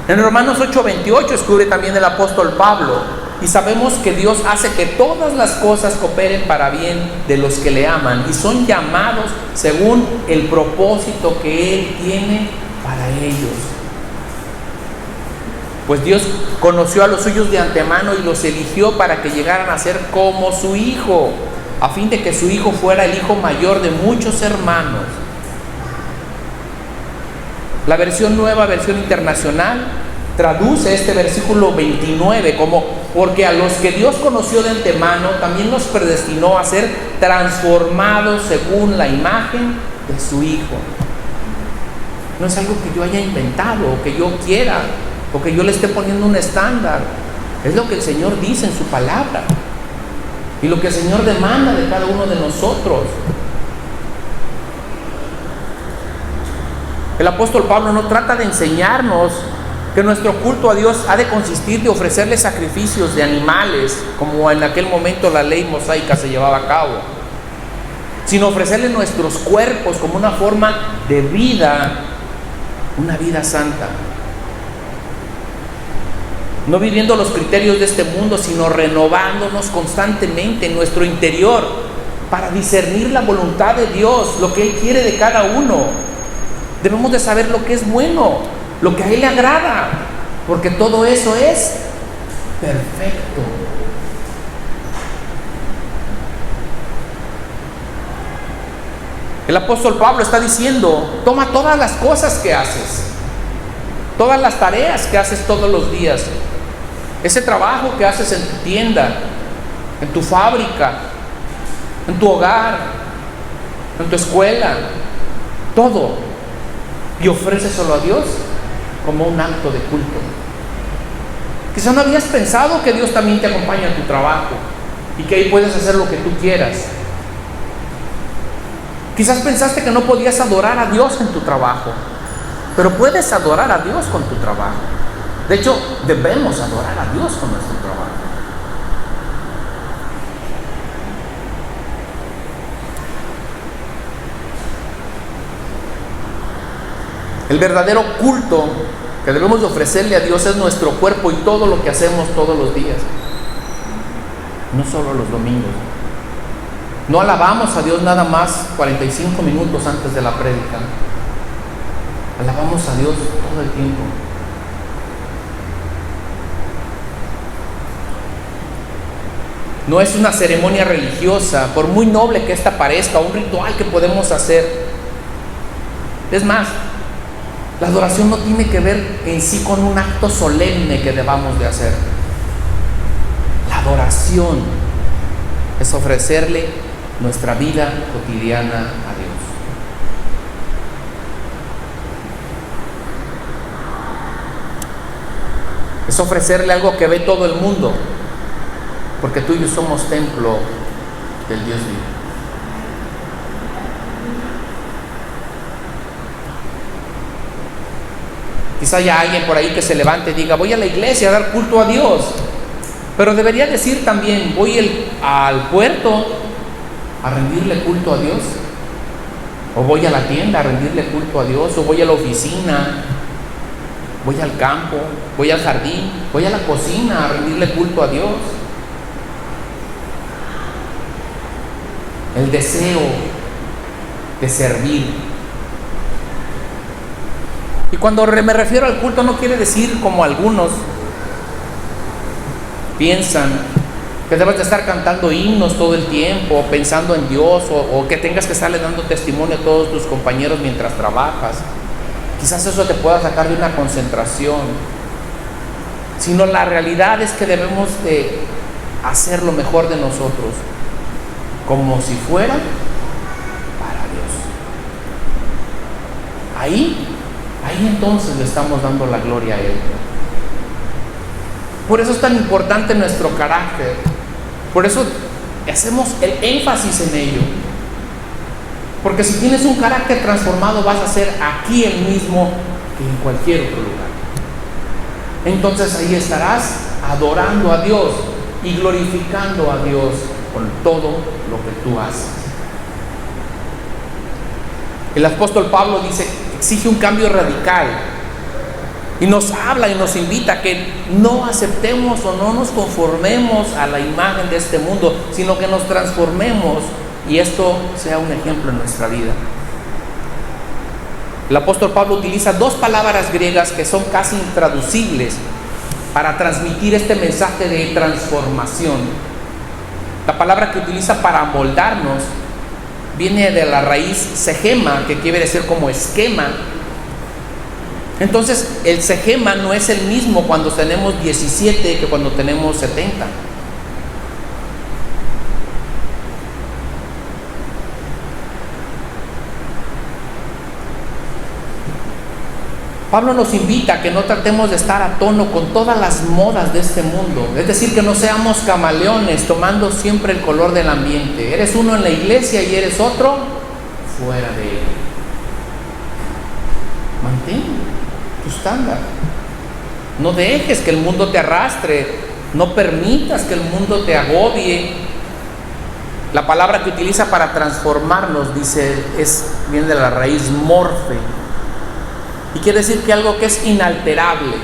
En Romanos 8:28 escribe también el apóstol Pablo, y sabemos que Dios hace que todas las cosas cooperen para bien de los que le aman y son llamados según el propósito que Él tiene para ellos. Pues Dios conoció a los suyos de antemano y los eligió para que llegaran a ser como su Hijo, a fin de que su Hijo fuera el hijo mayor de muchos hermanos. La versión nueva, versión internacional, traduce este versículo 29 como: porque a los que Dios conoció de antemano, también los predestinó a ser transformados según la imagen de su Hijo. No es algo que yo haya inventado o que yo quiera o que yo le esté poniendo un estándar. Es lo que el Señor dice en su palabra y lo que el Señor demanda de cada uno de nosotros. El apóstol Pablo no trata de enseñarnos que nuestro culto a Dios ha de consistir de ofrecerle sacrificios de animales, como en aquel momento la ley mosaica se llevaba a cabo, sino ofrecerle nuestros cuerpos como una forma de vida, una vida santa. No viviendo los criterios de este mundo, sino renovándonos constantemente en nuestro interior para discernir la voluntad de Dios, lo que Él quiere de cada uno. Debemos de saber lo que es bueno, lo que a Él le agrada, porque todo eso es perfecto. El apóstol Pablo está diciendo: toma todas las cosas que haces, todas las tareas que haces todos los días, ese trabajo que haces en tu tienda, en tu fábrica, en tu hogar, en tu escuela, todo, y ofréceselo a Dios como un acto de culto. Quizá no habías pensado que Dios también te acompaña en tu trabajo y que ahí puedes hacer lo que tú quieras. Quizás pensaste que no podías adorar a Dios en tu trabajo, pero puedes adorar a Dios con tu trabajo. De hecho, debemos adorar a Dios con nuestro trabajo. El verdadero culto que debemos de ofrecerle a Dios es nuestro cuerpo y todo lo que hacemos todos los días, no solo los domingos. No alabamos a Dios nada más 45 minutos antes de la prédica. Alabamos a Dios todo el tiempo. No es una ceremonia religiosa, por muy noble que esta parezca, un ritual que podemos hacer. Es más, la adoración no tiene que ver en sí con un acto solemne que debamos de hacer. La adoración es ofrecerle nuestra vida cotidiana a Dios. Es ofrecerle algo que ve todo el mundo, porque tú y yo somos templo del Dios vivo. Quizá haya alguien por ahí que se levante y diga: voy a la iglesia a dar culto a Dios, pero debería decir también: voy al puerto a rendirle culto a Dios, o voy a la tienda a rendirle culto a Dios, o voy a la oficina, voy al campo, voy al jardín, voy a la cocina a rendirle culto a Dios. El deseo de servir. Y cuando me refiero al culto, no quiere decir, como algunos piensan, que debes de estar cantando himnos todo el tiempo, pensando en Dios, o que tengas que estarle dando testimonio a todos tus compañeros mientras trabajas. Quizás eso te pueda sacar de una concentración. Sino la realidad es que debemos de hacer lo mejor de nosotros, como si fuera para Dios. Ahí entonces le estamos dando la gloria a Él. Por eso es tan importante nuestro carácter. Por eso hacemos el énfasis en ello. Porque si tienes un carácter transformado, vas a ser aquí el mismo que en cualquier otro lugar. Entonces ahí estarás adorando a Dios y glorificando a Dios con todo lo que tú haces. El apóstol Pablo dice, exige un cambio radical. Y nos habla y nos invita a que no aceptemos o no nos conformemos a la imagen de este mundo, sino que nos transformemos y esto sea un ejemplo en nuestra vida. El apóstol Pablo utiliza dos palabras griegas que son casi intraducibles para transmitir este mensaje de transformación. La palabra que utiliza para amoldarnos viene de la raíz segema, que quiere decir como esquema. Entonces el segema no es el mismo cuando tenemos 17 que cuando tenemos 70. Pablo nos invita a que no tratemos de estar a tono con todas las modas de este mundo. Es decir, que no seamos camaleones tomando siempre el color del ambiente. Eres uno en la iglesia y eres otro fuera de él. Mantén tu estándar. No dejes que el mundo te arrastre. No permitas que el mundo te agobie. La palabra que utiliza para transformarnos, dice, viene de la raíz morfe. Y quiere decir que algo que es inalterable.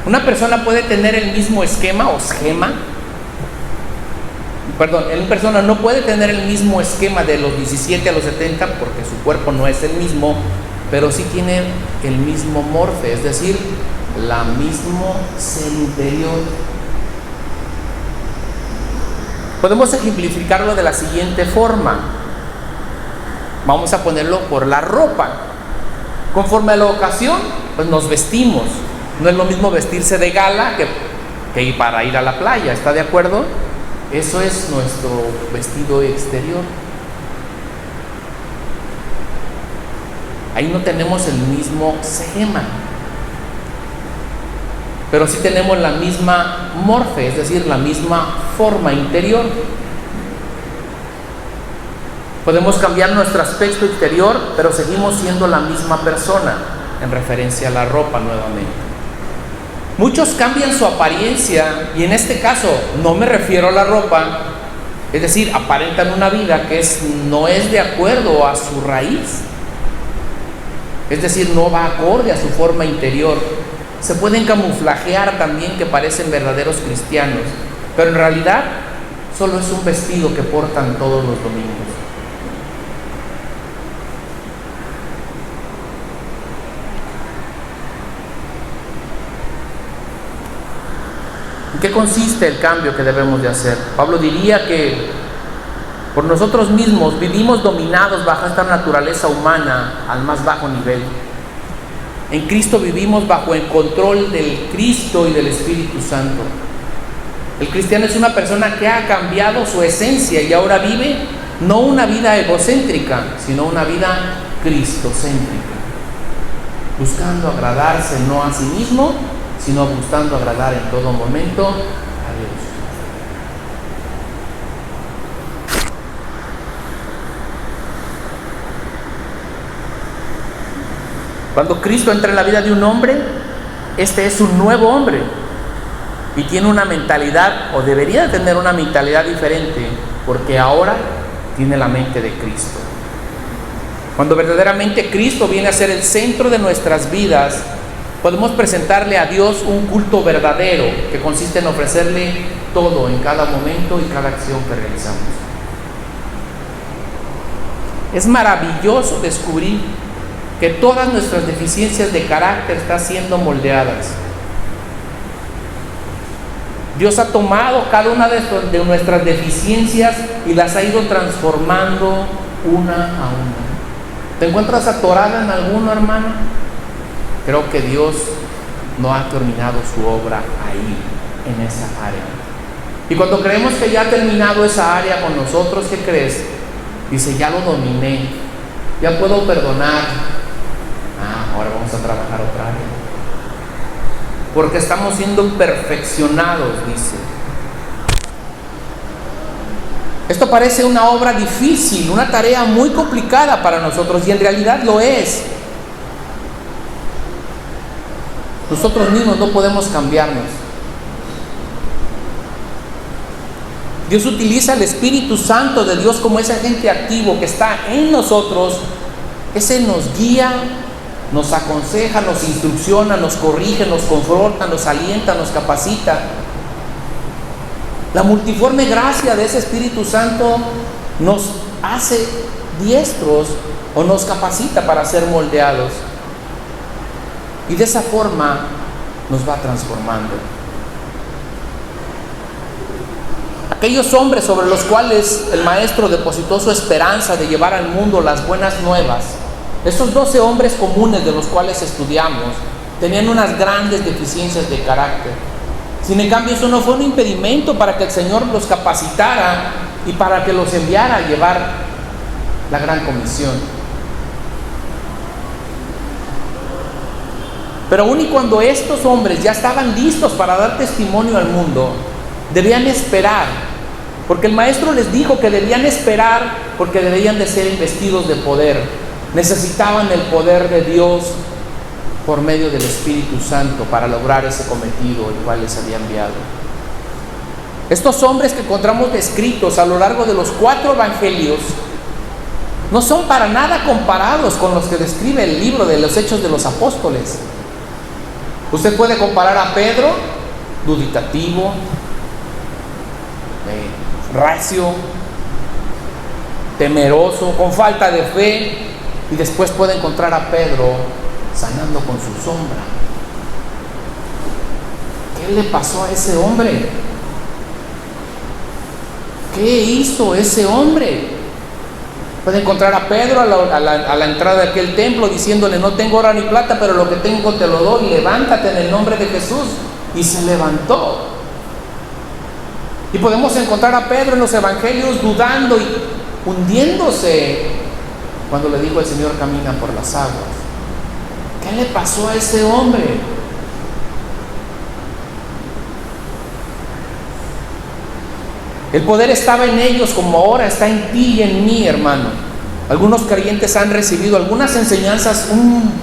Una persona puede tener el mismo esquema o schema. Una persona no puede tener el mismo esquema de los 17 a los 70 porque su cuerpo no es el mismo, pero sí tiene el mismo morfe, es decir, la mismo ser interior. Podemos ejemplificarlo de la siguiente forma. Vamos a ponerlo por la ropa. Conforme a la ocasión, pues nos vestimos. No es lo mismo vestirse de gala que ir para ir a la playa, ¿está de acuerdo? Eso es nuestro vestido exterior. Ahí no tenemos el mismo schema, pero sí tenemos la misma morfe, es decir, la misma forma interior. Podemos cambiar nuestro aspecto exterior, pero seguimos siendo la misma persona, en referencia a la ropa nuevamente. Muchos cambian su apariencia, y en este caso no me refiero a la ropa, es decir, aparentan una vida que no es de acuerdo a su raíz, es decir, no va acorde a su forma interior. Se pueden camuflajear también que parecen verdaderos cristianos, pero en realidad solo es un vestido que portan todos los domingos. ¿En qué consiste el cambio que debemos de hacer? Pablo diría que por nosotros mismos vivimos dominados bajo esta naturaleza humana al más bajo nivel. En Cristo vivimos bajo el control del Cristo y del Espíritu Santo. El cristiano es una persona que ha cambiado su esencia y ahora vive no una vida egocéntrica, sino una vida cristocéntrica, buscando agradarse no a sí mismo, sino buscando agradar en todo momento a Dios. Cuando Cristo entra en la vida de un hombre, este es un nuevo hombre y tiene una mentalidad, o debería tener una mentalidad diferente, porque ahora tiene la mente de Cristo. Cuando verdaderamente Cristo viene a ser el centro de nuestras vidas, podemos presentarle a Dios un culto verdadero que consiste en ofrecerle todo en cada momento y cada acción que realizamos. Es maravilloso descubrir que todas nuestras deficiencias de carácter están siendo moldeadas. Dios ha tomado cada una de nuestras deficiencias y las ha ido transformando una a una. ¿Te encuentras atorada en alguno, hermano? Creo que Dios no ha terminado su obra ahí, en esa área. Y cuando creemos que ya ha terminado esa área con nosotros, ¿qué crees? Dice, ya lo dominé, ya puedo perdonar. Ahora vamos a trabajar otra área. Porque estamos siendo perfeccionados, dice. Esto parece una obra difícil, una tarea muy complicada para nosotros, y en realidad lo es. Nosotros mismos no podemos cambiarnos. Dios utiliza el Espíritu Santo de Dios como ese agente activo que está en nosotros. Ese nos guía, nos aconseja, nos instrucciona, nos corrige, nos confronta, nos alienta, nos capacita. La multiforme gracia de ese Espíritu Santo nos hace diestros o nos capacita para ser moldeados. Y de esa forma nos va transformando. Aquellos hombres sobre los cuales el Maestro depositó su esperanza de llevar al mundo las buenas nuevas, estos 12 hombres comunes de los cuales estudiamos, tenían unas grandes deficiencias de carácter. Sin en cambio, eso no fue un impedimento para que el Señor los capacitara y para que los enviara a llevar la gran comisión. Pero aun y cuando estos hombres ya estaban listos para dar testimonio al mundo, debían esperar, porque el maestro les dijo que debían esperar porque debían de ser investidos de poder. Necesitaban el poder de Dios por medio del Espíritu Santo para lograr ese cometido el cual les había enviado. Estos hombres que encontramos descritos a lo largo de los 4 evangelios no son para nada comparados con los que describe el libro de los Hechos de los Apóstoles. Usted puede comparar a Pedro, duditativo, reacio, temeroso, con falta de fe, y después puede encontrar a Pedro sanando con su sombra. ¿Qué le pasó a ese hombre? ¿Qué hizo ese hombre? Puede encontrar a Pedro a la entrada de aquel templo diciéndole: no tengo oro ni plata, pero lo que tengo te lo doy, levántate en el nombre de Jesús. Y se levantó. Y podemos encontrar a Pedro en los evangelios dudando y hundiéndose cuando le dijo el Señor: camina por las aguas. ¿Qué le pasó a ese hombre? El poder estaba en ellos como ahora está en ti y en mí, hermano. Algunos creyentes han recibido algunas enseñanzas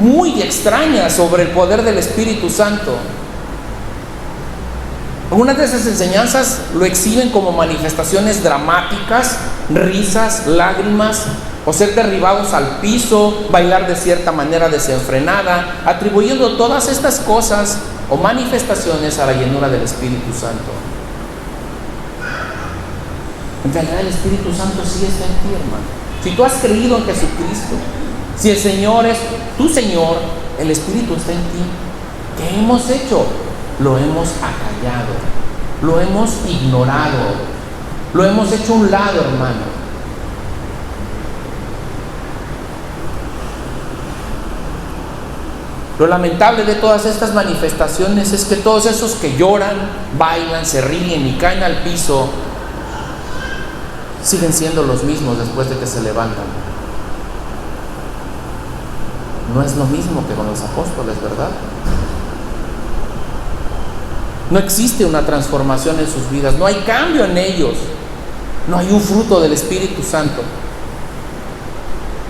muy extrañas sobre el poder del Espíritu Santo. Algunas de esas enseñanzas lo exhiben como manifestaciones dramáticas, risas, lágrimas, o ser derribados al piso, bailar de cierta manera desenfrenada, atribuyendo todas estas cosas o manifestaciones a la llenura del Espíritu Santo. En realidad el Espíritu Santo sí está en ti, hermano. Si tú has creído en Jesucristo, si el Señor es tu Señor, el Espíritu está en ti. ¿Qué hemos hecho? Lo hemos acallado, lo hemos ignorado, lo hemos hecho a un lado, hermano. Lo lamentable de todas estas manifestaciones es que todos esos que lloran, bailan, se ríen y caen al piso siguen siendo los mismos después de que se levantan. No es lo mismo que con los apóstoles, ¿verdad? No existe una transformación en sus vidas, no hay cambio en ellos, no hay un fruto del Espíritu Santo.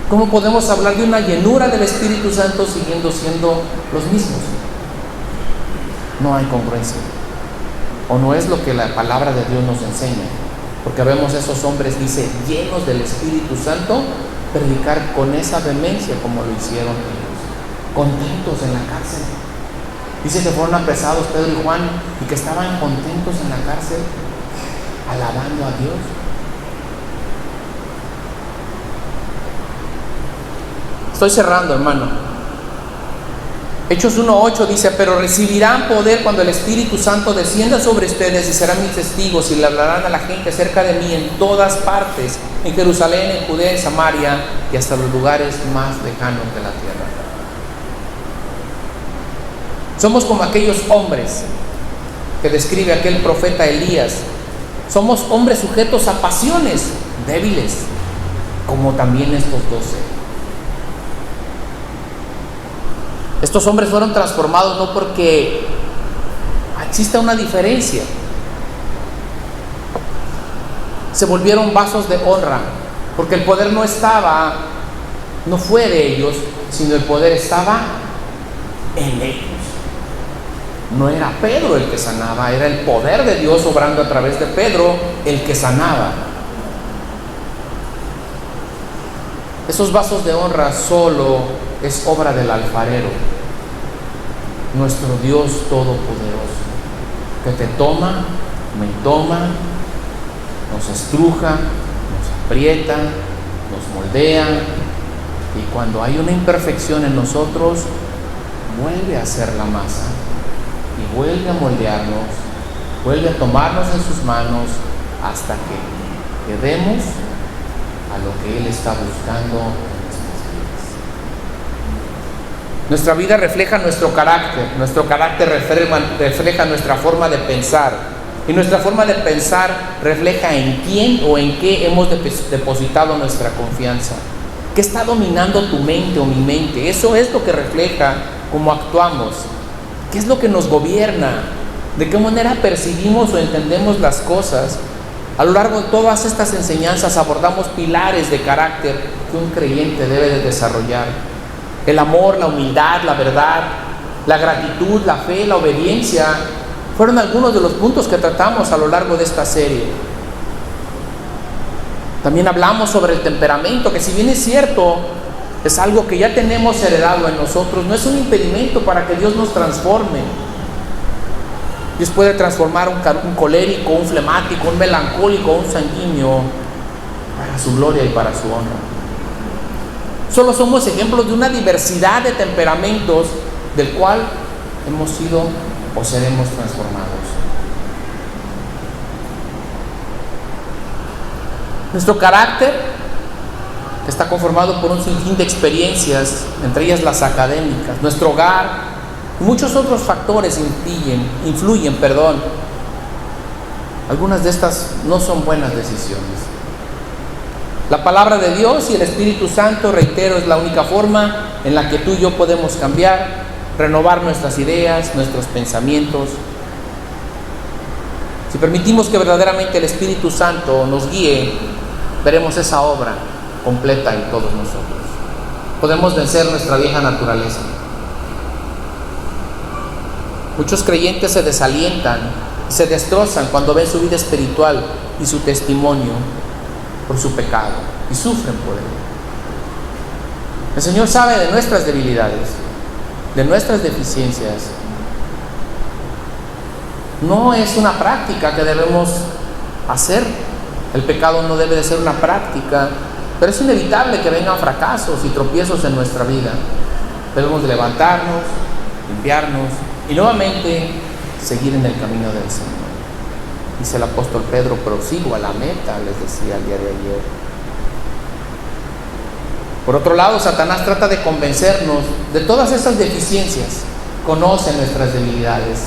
¿Cómo podemos hablar de una llenura del Espíritu Santo siguiendo siendo los mismos? No hay congruencia, o no es lo que la palabra de Dios nos enseña. Porque vemos esos hombres, dice, llenos del Espíritu Santo, predicar con esa vehemencia como lo hicieron ellos, contentos en la cárcel. Dice que fueron apresados Pedro y Juan y que estaban contentos en la cárcel, alabando a Dios. Estoy cerrando, hermano. Hechos 1:8 dice: pero recibirán poder cuando el Espíritu Santo descienda sobre ustedes y serán mis testigos y le hablarán a la gente acerca de mí en todas partes, en Jerusalén, en Judea, en Samaria y hasta los lugares más lejanos de la tierra. Somos como aquellos hombres que describe aquel profeta Elías. Somos hombres sujetos a pasiones débiles, como también estos 12. Estos hombres fueron transformados no porque exista una diferencia. Se volvieron vasos de honra, porque el poder no fue de ellos, sino el poder estaba en ellos. No era Pedro el que sanaba, era el poder de Dios obrando a través de Pedro el que sanaba. Esos vasos de honra solo es obra del alfarero, nuestro Dios todopoderoso, que te toma, me toma, nos estruja, nos aprieta, nos moldea, y cuando hay una imperfección en nosotros, vuelve a hacer la masa y vuelve a moldearnos, vuelve a tomarnos en sus manos hasta que quedemos a lo que Él está buscando en nuestras vidas. Nuestra vida refleja nuestro carácter refleja nuestra forma de pensar, y nuestra forma de pensar refleja en quién o en qué hemos depositado nuestra confianza. ¿Qué está dominando tu mente o mi mente? Eso es lo que refleja cómo actuamos, qué es lo que nos gobierna, de qué manera percibimos o entendemos las cosas. A lo largo de todas estas enseñanzas abordamos pilares de carácter que un creyente debe de desarrollar: el amor, la humildad, la verdad, la gratitud, la fe, la obediencia. Fueron algunos de los puntos que tratamos a lo largo de esta serie. También hablamos sobre el temperamento, que si bien es cierto, es algo que ya tenemos heredado en nosotros, no es un impedimento para que Dios nos transforme. Dios puede transformar un colérico, un flemático, un melancólico, un sanguíneo, para su gloria y para su honra. Solo somos ejemplos de una diversidad de temperamentos del cual hemos sido o seremos transformados. Nuestro carácter está conformado por un sinfín de experiencias, entre ellas las académicas, nuestro hogar y muchos otros factores influyen. Algunas de estas no son buenas decisiones. La palabra de Dios y el Espíritu Santo, reitero, es la única forma en la que tú y yo podemos cambiar, renovar nuestras ideas, nuestros pensamientos. Si permitimos que verdaderamente el Espíritu Santo nos guíe, veremos esa obra completa en todos nosotros. Podemos vencer nuestra vieja naturaleza. Muchos creyentes se desalientan, se destrozan cuando ven su vida espiritual y su testimonio por su pecado y sufren por él. El Señor sabe de nuestras debilidades, de nuestras deficiencias. No es una práctica que debemos hacer. El pecado no debe de ser una práctica, pero es inevitable que vengan fracasos y tropiezos en nuestra vida. Debemos de levantarnos, limpiarnos y nuevamente seguir en el camino del Señor. Dice el apóstol Pedro: prosigo a la meta, les decía el día de ayer. Por otro lado, Satanás trata de convencernos de todas esas deficiencias. Conoce nuestras debilidades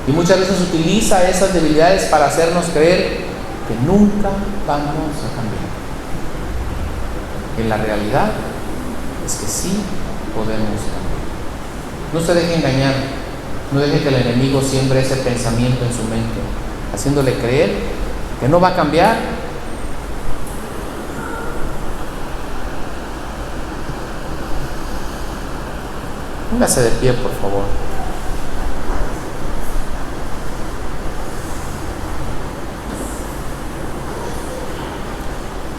y muchas veces utiliza esas debilidades para hacernos creer que nunca vamos a cambiar. En la realidad es que sí podemos cambiar. No se deje engañar, no deje que el enemigo siembre ese pensamiento en su mente, haciéndole creer que no va a cambiar. Póngase de pie, por favor.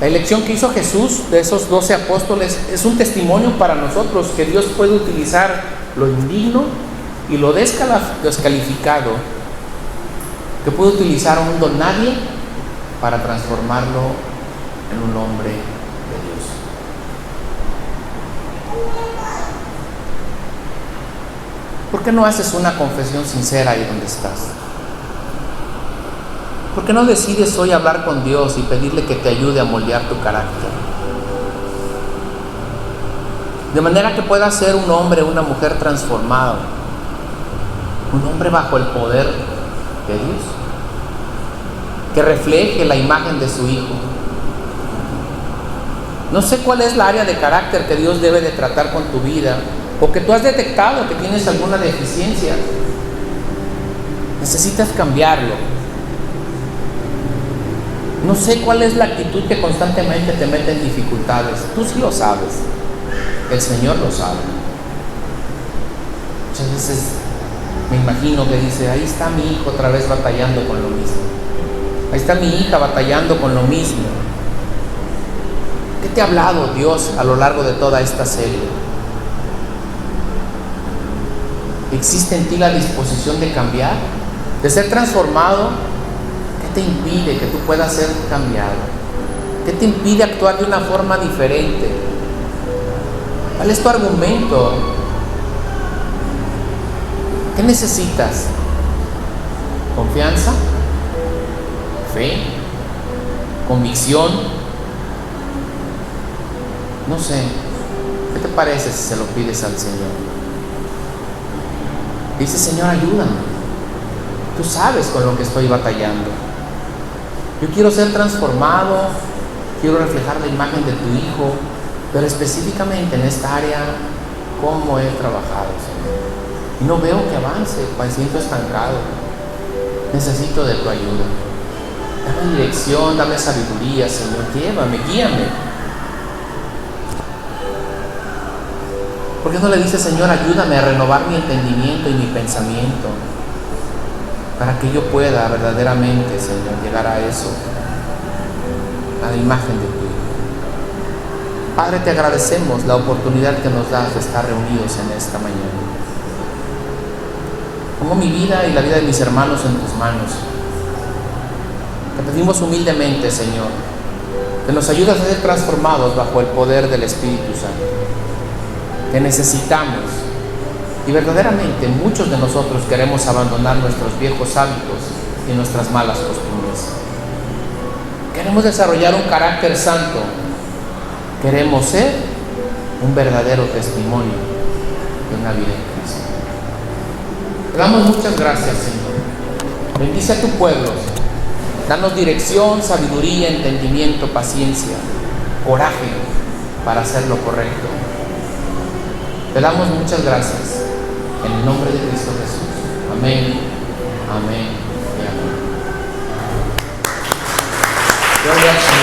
La elección que hizo Jesús de esos 12 apóstoles es un testimonio para nosotros que Dios puede utilizar lo indigno y lo descalificado, que puede utilizar a un don nadie para transformarlo en un hombre de Dios. ¿Por qué no haces una confesión sincera ahí donde estás? ¿Por qué no decides hoy hablar con Dios y pedirle que te ayude a moldear tu carácter? De manera que puedas ser un hombre, una mujer transformado, un hombre bajo el poder de Dios, que refleje la imagen de su Hijo. No sé cuál es la área de carácter que Dios debe de tratar con tu vida, o que tú has detectado que tienes alguna deficiencia. Necesitas cambiarlo. No sé cuál es la actitud que constantemente te mete en dificultades. Tú sí lo sabes. El Señor lo sabe. Muchas veces me imagino que dice: ahí está mi hijo otra vez batallando con lo mismo. Ahí está mi hija batallando con lo mismo. ¿Qué te ha hablado Dios a lo largo de toda esta serie? ¿Existe en ti la disposición de cambiar? ¿De ser transformado? ¿Qué te impide que tú puedas ser cambiado? ¿Qué te impide actuar de una forma diferente? ¿Cuál es tu argumento? ¿Qué necesitas? ¿Confianza? ¿Fe? ¿Convicción? No sé. ¿Qué te parece si se lo pides al Señor? Dice: Señor, ayúdame. Tú sabes con lo que estoy batallando. Yo quiero ser transformado, quiero reflejar la imagen de tu Hijo, pero específicamente en esta área, ¿cómo he trabajado, Señor? y no veo que avance, me siento estancado. Necesito de tu ayuda. Dame dirección, dame sabiduría, Señor. Llévame, guíame. ¿Por qué no le dices, Señor, ayúdame a renovar mi entendimiento y mi pensamiento para que yo pueda verdaderamente, Señor, llegar a eso, a la imagen de tu Hijo? Padre, te agradecemos la oportunidad que nos das de estar reunidos en esta mañana. Pongo mi vida y la vida de mis hermanos en tus manos. Te pedimos humildemente, Señor, que nos ayudes a ser transformados bajo el poder del Espíritu Santo, que necesitamos. Y verdaderamente muchos de nosotros queremos abandonar nuestros viejos hábitos y nuestras malas costumbres. Queremos desarrollar un carácter santo. Queremos ser un verdadero testimonio de una vida en Cristo. Te damos muchas gracias, Señor. Bendice a tu pueblo. Danos dirección, sabiduría, entendimiento, paciencia, coraje para hacer lo correcto. Te damos muchas gracias. En el nombre de Cristo Jesús. Amén, amén y amén. Gloria al Señor.